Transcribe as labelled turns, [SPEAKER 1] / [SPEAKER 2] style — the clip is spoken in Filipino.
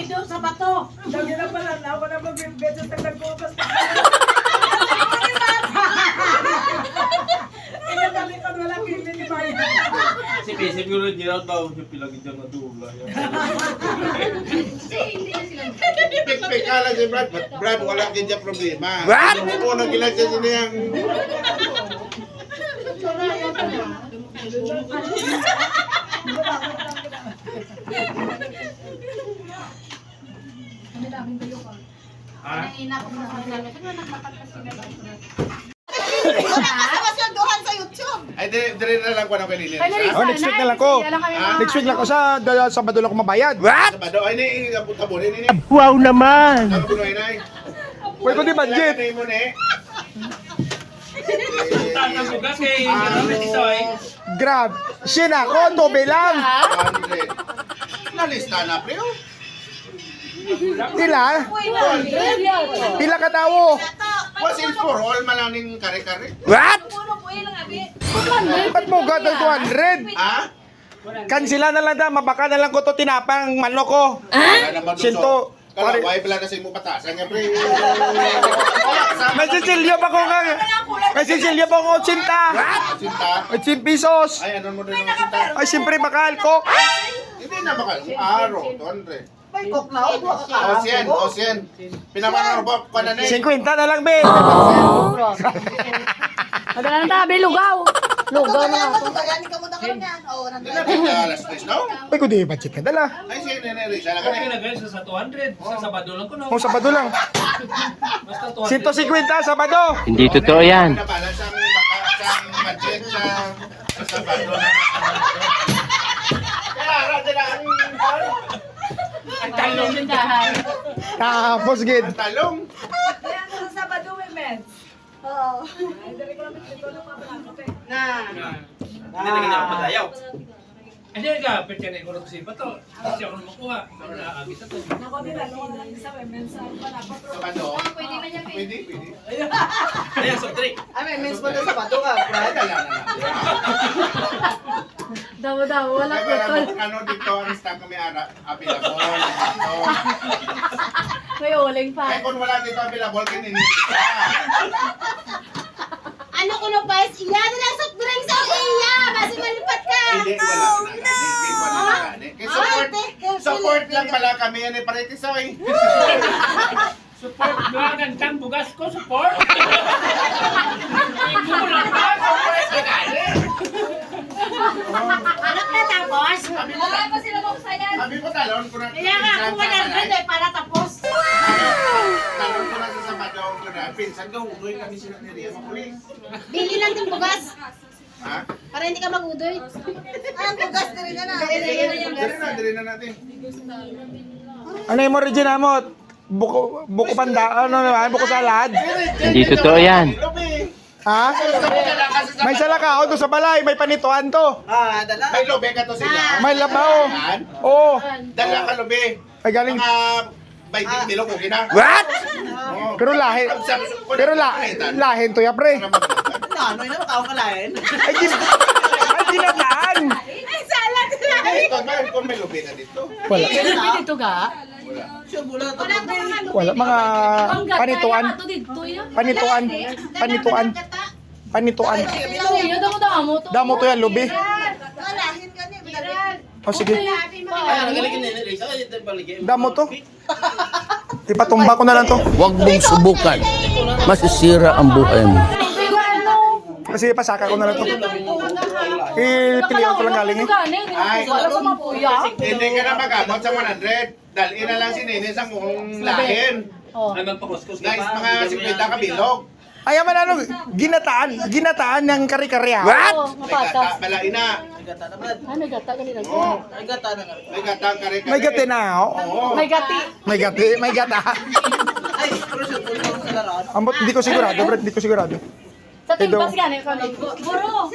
[SPEAKER 1] doon sa bato.
[SPEAKER 2] Lagi na pala, ako na mag-beses na nagbukas. Kaya kami kung wala kili ni Bayan.
[SPEAKER 3] Si Basic yung original daw, yung pilagin dyan na dula.
[SPEAKER 4] Pekala si Brad, Brad wala kanya problema.
[SPEAKER 5] What?
[SPEAKER 4] Yung unang gilang siya siniyang. Ay, dire na lang ko ng kanina.
[SPEAKER 5] Oh, next week na lang ko. Next week lang ko sa Sabado lang ko mabayad. What?
[SPEAKER 4] Sabado, ay ni abot-abot ni.
[SPEAKER 5] Wow naman.
[SPEAKER 4] Ang kunoy na.
[SPEAKER 5] Pwede ko di budget.
[SPEAKER 4] Ay mo ni.
[SPEAKER 3] Tanang bugas kay Marami Tisoy.
[SPEAKER 5] Grab. Sin ako, tobe lang.
[SPEAKER 4] Nalista na pre.
[SPEAKER 5] Pila? Pila ka tao?
[SPEAKER 4] What's in for all malaning kare-kare?
[SPEAKER 5] What? Ba't mo gatong 200?
[SPEAKER 4] Ha?
[SPEAKER 5] Kansila na lang da, mabaka na lang ko to tinapang manok ko. Sinto.
[SPEAKER 4] Kala, why pala na sa imo patasan nga pre.
[SPEAKER 5] May sisilyo pa ko nga. May sisilyo pa ko 80.
[SPEAKER 4] Sinta.
[SPEAKER 5] 80 pesos.
[SPEAKER 4] Ay, ano mo din ang sinta?
[SPEAKER 5] Ay, siyempre bakal ko.
[SPEAKER 4] Hindi na bakal. Araw, 200.
[SPEAKER 2] May cook na ako.
[SPEAKER 4] Osyen. Pinamana ba ka na
[SPEAKER 5] 50 na lang, be.
[SPEAKER 1] Madala ng tabi, lugaw. Lugaw na ako.
[SPEAKER 2] Tagani ka mo na karon yan. Oo, nandun.
[SPEAKER 4] Alas 3 no?
[SPEAKER 5] Ay, ko di budget ka dala.
[SPEAKER 4] Ay, siya nene, Risa lang
[SPEAKER 3] Kaya
[SPEAKER 4] ka na.
[SPEAKER 3] nilagay sa 200. Sa Sabado lang ko no.
[SPEAKER 5] Kung Sabado lang.
[SPEAKER 3] Basta 200.
[SPEAKER 5] 150 Sabado.
[SPEAKER 6] Hindi totoo yan.
[SPEAKER 4] Nabalance ang budget sa Sabado. Kaya, radya na
[SPEAKER 3] Ang talong yung dahan.
[SPEAKER 5] Tapos, gid.
[SPEAKER 4] ang talong.
[SPEAKER 2] Kaya sa Sabado may meds. Oo. Ay, dali ko lang ito ng mga kape. Na.
[SPEAKER 3] Hindi na ganyan ako madayaw. Hindi ka, pwede ka na si Pato. Kasi ako na makuha. Pero naagit ako.
[SPEAKER 2] Nako nila, isa may meds sa panapot.
[SPEAKER 4] Sabado. Pwede.
[SPEAKER 3] Ayan, so trick.
[SPEAKER 2] Ay, may meds pa doon sa bato ka.
[SPEAKER 4] Ay, dala na.
[SPEAKER 1] Daw, wala ko to.
[SPEAKER 4] Ano dito ang stock kami available. Dito.
[SPEAKER 1] May uling
[SPEAKER 4] Kaya
[SPEAKER 1] pa.
[SPEAKER 4] kung wala dito available, kininita.
[SPEAKER 7] Ano ko na ba? Iya na lang soft drink sa iya! Basi malipat ka!
[SPEAKER 4] Hindi, wala na. Hindi, wala na. Support lang pala kami yan eh, paritis ako eh.
[SPEAKER 3] Support mga gantang bugas ko, support. Ikaw mo lang ba? Support ka gani.
[SPEAKER 7] Anak na tapos?
[SPEAKER 4] Sabi ko,
[SPEAKER 7] Wala pa sila magsayan.
[SPEAKER 4] sabi ko talon ko na.
[SPEAKER 7] Kaya nga, kung wala rin eh, para tapos.
[SPEAKER 4] Talon ko na sa Sabado ko na. Pinsan ka, utoy kami sila ni Ria Mapulis.
[SPEAKER 7] Bili lang din bugas.
[SPEAKER 4] Ha?
[SPEAKER 7] Para hindi ka mag-udoy.
[SPEAKER 2] Ang bugas na rin na.
[SPEAKER 4] Dali na natin.
[SPEAKER 5] Ano yung original mo? Buko panda, ano naman? Buko salad?
[SPEAKER 6] Hindi totoo yan.
[SPEAKER 5] Ha? May salaka doon sa balay, may panituan to.
[SPEAKER 4] May lobe ka to sila.
[SPEAKER 5] May labaw. Oo.
[SPEAKER 4] Dala ka lobe.
[SPEAKER 5] Ay galing.
[SPEAKER 4] Mga 20 kilo ko gina.
[SPEAKER 5] What? Pero lahi. Pero lahin to ya, pre.
[SPEAKER 2] Ano yun? Tao ka lain.
[SPEAKER 5] Ay, ginataan.
[SPEAKER 7] Ay, salad na!
[SPEAKER 4] Dito, kung may lobe na dito.
[SPEAKER 5] Wala.
[SPEAKER 1] Dito ga?
[SPEAKER 7] Wala pa mga
[SPEAKER 5] Wala. Mga panituan. Panituan. Panituan. Panituan.
[SPEAKER 1] Iyo, damo to.
[SPEAKER 5] Damo to yan, lubi.
[SPEAKER 2] Walahin ka niya.
[SPEAKER 5] O sige.
[SPEAKER 3] Nagalagin na Risa.
[SPEAKER 5] Damo to. Ipatumba ko na lang to.
[SPEAKER 6] Huwag mong subukan. Masisira ang buhay mo.
[SPEAKER 5] Kasi pasaka ko na lang to. Pilihan ko lang galing eh.
[SPEAKER 4] Ay,
[SPEAKER 1] Wala sa mapuya.
[SPEAKER 4] hindi ka na magamot sa 100. Dalhin na lang si Nene sa mong lahin.
[SPEAKER 3] Ay, magpakuskus ka
[SPEAKER 4] Guys,
[SPEAKER 3] pa.
[SPEAKER 4] mga 50 kabilog.
[SPEAKER 5] Ay, man ano, ginataan ng kare-kare ha. What?
[SPEAKER 1] Oo, mapatas.
[SPEAKER 4] Balaina.
[SPEAKER 1] May gata kanina.
[SPEAKER 4] May gata ang kare-kare.
[SPEAKER 5] May gati na, oh.
[SPEAKER 4] Oo.
[SPEAKER 1] May gati.
[SPEAKER 5] May gati, may gata. Ambot, hindi ko sigurado, bro, hindi ko sigurado.
[SPEAKER 1] Sa timbas gani kami. Buro.